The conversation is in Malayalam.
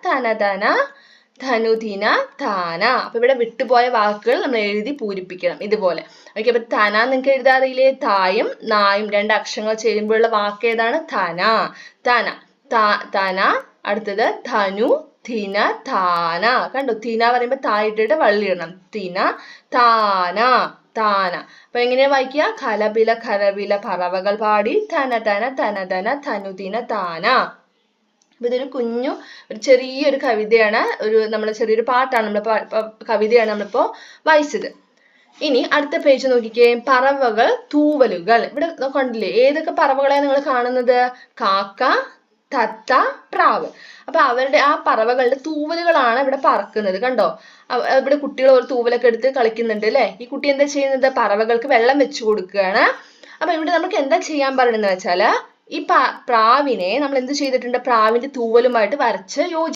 ധനധന ധനുധിന ധാന. അപ്പൊ ഇവിടെ വിട്ടുപോയ വാക്കുകൾ നമ്മൾ എഴുതി പൂരിപ്പിക്കണം ഇതുപോലെ. ഓക്കെ, അപ്പൊ ധന നിങ്ങൾക്ക് എഴുതാറിയില്ലേ? തായും നായും 2 അക്ഷരങ്ങൾ ചേരുമ്പോഴുള്ള വാക്ക് ഏതാണ്? ധന. ധന ധന. അടുത്തത് ധനു ധിന ധാന. കണ്ടോ, ധിന പറയുമ്പോ തായിട്ടിട്ട് വള്ളിയിടണം. ധിന ധാന ധാന. അപ്പൊ എങ്ങനെയാ വായിക്കുക? ഖലബില ഖലബില പറവകൾ പാടി ധന ധന ധന ധന ധനുദിന ധാന. അപ്പൊ ഇതൊരു ഒരു ചെറിയൊരു കവിതയാണ്, നമ്മളെ ചെറിയൊരു പാട്ടാണ്, കവിതയാണ് നമ്മളിപ്പോ വായിച്ചത്. ഇനി അടുത്ത പേജ് നോക്കിക്കേ. പറവകൾ തൂവലുകൾ. ഇവിടെ കണ്ടില്ലേ ഏതൊക്കെ പറവകളെയാണ് നിങ്ങൾ കാണുന്നത്? കാക്ക, തത്ത, പ്രാവ്. അപ്പൊ അവരുടെ ആ പറവകളുടെ തൂവലുകളാണ് ഇവിടെ പറക്കുന്നത്. കണ്ടോ, ഇവിടെ കുട്ടികൾ ഒരു തൂവലൊക്കെ എടുത്ത് കളിക്കുന്നുണ്ട് അല്ലെ. ഈ കുട്ടി എന്താ ചെയ്യുന്നത്? പറവകൾക്ക് വെള്ളം വെച്ചു കൊടുക്കുകയാണ്. അപ്പൊ ഇവിടെ നമുക്ക് എന്താ ചെയ്യാൻ പറയണെന്ന് വെച്ചാല് ഈ പ്രാവിനെ നമ്മൾ എന്ത് ചെയ്തിട്ടുണ്ട്? പ്രാവിന്റെ തൂവലുമായിട്ട് വരച്ച്